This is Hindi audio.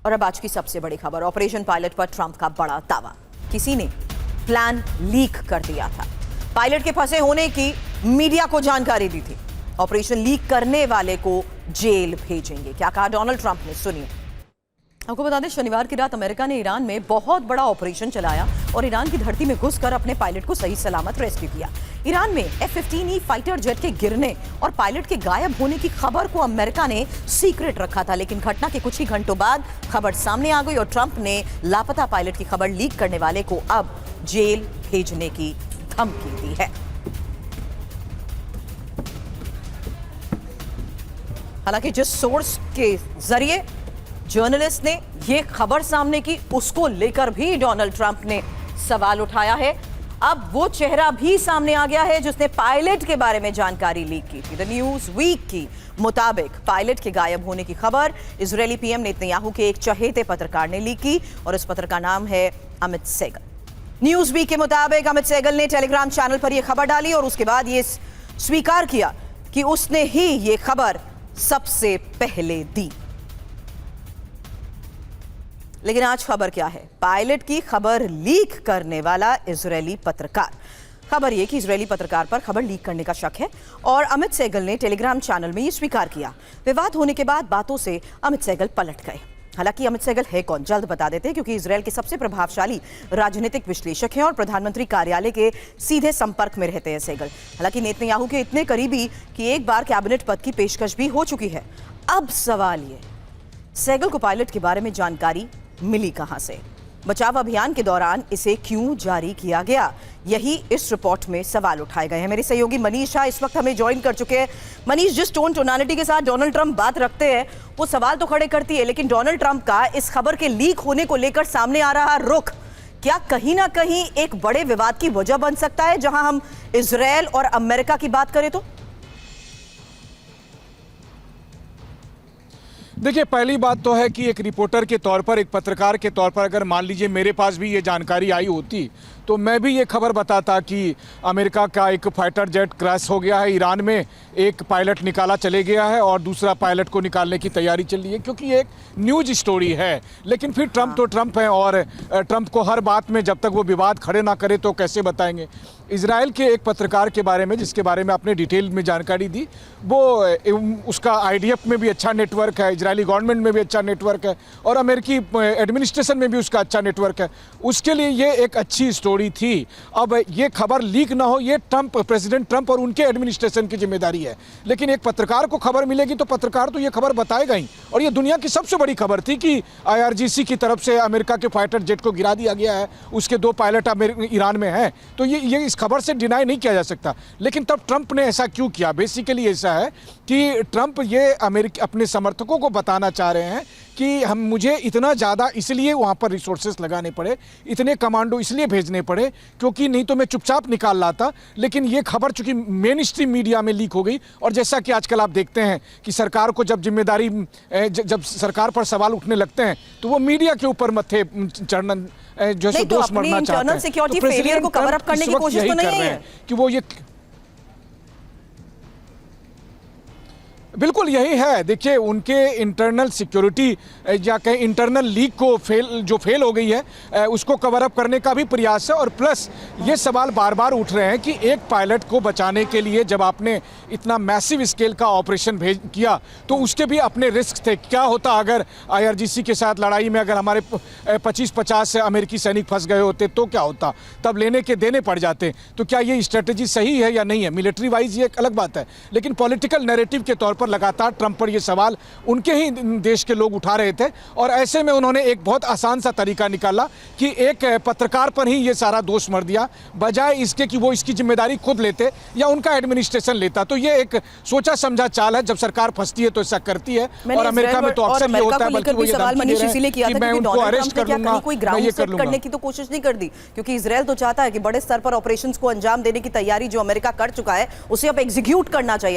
और अब आज की सबसे बड़ी खबर, ऑपरेशन पायलट पर ट्रंप का बड़ा दावा। किसी ने प्लान लीक कर दिया था। पायलट के फंसे होने की मीडिया को जानकारी दी थी। ऑपरेशन लीक करने वाले को जेल भेजेंगे। क्या कहा डोनाल्ड ट्रंप ने, सुनिए। आपको बता दें, शनिवार की रात अमेरिका ने ईरान में बहुत बड़ा ऑपरेशन चलाया और ईरान की धरती में घुसकर अपने पायलट को सही सलामत रेस्क्यू किया। ईरान में F-15E फाइटर जेट के गिरने और पायलट के गायब होने की खबर को अमेरिका ने सीक्रेट रखा था, लेकिन घटना के कुछ ही घंटों बाद खबर सामने आ गई और ट्रंप ने लापता पायलट की खबर लीक करने वाले को अब जेल भेजने की धमकी दी है। हालांकि जिस सोर्स के जरिए जर्नलिस्ट ने यह खबर सामने की, उसको लेकर भी डोनाल्ड ट्रंप ने सवाल उठाया है। अब वो चेहरा भी सामने आ गया है जिसने पायलट के बारे में जानकारी लीक की थी। द न्यूज वीक की मुताबिक पायलट के गायब होने की खबर इजरायली पीएम नेतन्याहू के एक चहेते पत्रकार ने लीक की और इस पत्रकार का नाम है अमित सेगल। न्यूज वीक के मुताबिक अमित सेगल ने टेलीग्राम चैनल पर यह खबर डाली और उसके बाद यह स्वीकार किया कि उसने ही यह खबर सबसे पहले दी। लेकिन आज खबर क्या है? पायलट की खबर लीक करने वाला इजरायली पत्रकार। खबर यह कि इजरायली पत्रकार पर खबर लीक करने का शक है और अमित सेगल ने टेलीग्राम चैनल में यह स्वीकार किया। विवाद होने के बाद बातों से अमित सेगल पलट गए। हालांकि अमित सेगल है कौन, जल्द बता देते हैं, क्योंकि इजरायल के सबसे प्रभावशाली राजनीतिक विश्लेषक हैं और प्रधानमंत्री कार्यालय के सीधे संपर्क में रहते हैं सेगल। हालांकि नेतन्याहू के इतने करीबी कि एक बार कैबिनेट पद की पेशकश भी हो चुकी है। अब सवाल ये, सेगल को पायलट के बारे में जानकारी मिली कहां से? बचाव अभियान के दौरान इसे क्यों जारी किया गया? यही इस रिपोर्ट में सवाल उठाए गए हैं। मेरे सहयोगी मनीष शाह इस वक्त हमें ज्वाइन कर चुके हैं। मनीष, जिस टोनालिटी के साथ डोनाल्ड ट्रंप बात रखते हैं वो सवाल तो खड़े करती है, लेकिन डोनाल्ड ट्रंप का इस खबर के लीक होने को लेकर सामने आ रहा रुख क्या कहीं ना कहीं एक बड़े विवाद की वजह बन सकता है जहां हम इजरायल और अमेरिका की बात करें तो? देखिए, पहली बात तो है कि एक रिपोर्टर के तौर पर, एक पत्रकार के तौर पर, अगर मान लीजिए मेरे पास भी ये जानकारी आई होती तो मैं भी ये खबर बताता कि अमेरिका का एक फाइटर जेट क्रैश हो गया है, ईरान में एक पायलट निकाला चले गया है और दूसरा पायलट को निकालने की तैयारी चल रही है, क्योंकि ये एक न्यूज स्टोरी है। लेकिन फिर ट्रंप तो ट्रंप है और ट्रंप को हर बात में जब तक वो विवाद खड़े ना करे तो कैसे बताएंगे। इजराइल के एक पत्रकार के बारे में, जिसके बारे में आपने डिटेल में जानकारी दी, वो उसका IDF में भी अच्छा नेटवर्क है, इजरायली गवर्नमेंट में भी अच्छा नेटवर्क है और अमेरिकी एडमिनिस्ट्रेशन में भी उसका अच्छा नेटवर्क है। उसके लिए ये एक अच्छी स्टोरी थी। अब ये खबर लीक ना हो, ये प्रेसिडेंट ट्रंप और उनके एडमिनिस्ट्रेशन की जिम्मेदारी है। लेकिन एक पत्रकार को खबर मिलेगी तो पत्रकार तो ये खबर बताएगा ही। और ये दुनिया की सबसे बड़ी खबर थी कि IRGC की तरफ से अमेरिका के फाइटर जेट को गिरा दिया गया है, उसके 2 पायलट ईरान में हैं। तो ये इस खबर से डिनाई नहीं किया जा सकता। लेकिन तब ट्रंप ने ऐसा क्यों किया? बेसिकली ऐसा है कि ट्रंप ये अपने समर्थकों को बताना चाह रहे हैं कि मुझे इतना ज़्यादा इसलिए वहाँ पर रिसोर्सेस लगाने पड़े, इतने कमांडो इसलिए भेजने पड़े क्योंकि नहीं तो मैं चुपचाप निकाल लाता। लेकिन ये खबर चूंकि मेन स्ट्रीम मीडिया में लीक हो गई और जैसा कि आजकल आप देखते हैं कि सरकार को जब जिम्मेदारी जब सरकार पर सवाल उठने लगते हैं तो वो मीडिया के ऊपर मत्थे चढ़ना जो है दोष मरना चाहते हैं। सिक्योरिटी फेलियर को कवर अप करने की कोशिश तो नहीं है कि वो ये बिल्कुल यही है। देखिए, उनके इंटरनल सिक्योरिटी या कहीं इंटरनल लीक को फेल हो गई है, उसको कवर अप करने का भी प्रयास है। और प्लस ये सवाल बार बार उठ रहे हैं कि एक पायलट को बचाने के लिए जब आपने इतना मैसिव स्केल का ऑपरेशन किया तो उसके भी अपने रिस्क थे। क्या होता अगर IRGC के साथ लड़ाई में अगर हमारे 25-50 अमेरिकी सैनिक फंस गए होते तो क्या होता? तब लेने के देने पड़ जाते। तो क्या ये स्ट्रेटेजी सही है या नहीं है? मिलिट्री वाइज ये एक अलग बात है, लेकिन पॉलिटिकल नैरेटिव के तौर पर लगातार ट्रंप पर ये सवाल उनके ही देश के लोग उठा रहे थे। और ऐसे में उन्होंने एक बहुत आसान सा तरीका निकाला कि एक पत्रकार पर ही ये सारा दोष मर दिया, बजाय इसके कि वो इसकी जिम्मेदारी खुद लेते या उनका एडमिनिस्ट्रेशन लेता। तो ये एक सोचा समझा चाल है। जब सरकार फंसती है तो ऐसा करती है और अमेरिका में तो अक्सर ये होता है। बल्कि वो ये धमकी दे रहे हैं कि मैं उनको अरेस्ट कर लूंगा, मैं ये कर लूंगा। करने की तो कोशिश नहीं कर दी, क्योंकि इजरायल तो चाहता है कि बड़े स्तर पर ऑपरेशंस को अंजाम देने की तैयारी जो अमेरिका कर चुका है उसे अब एग्जीक्यूट करना चाहिए।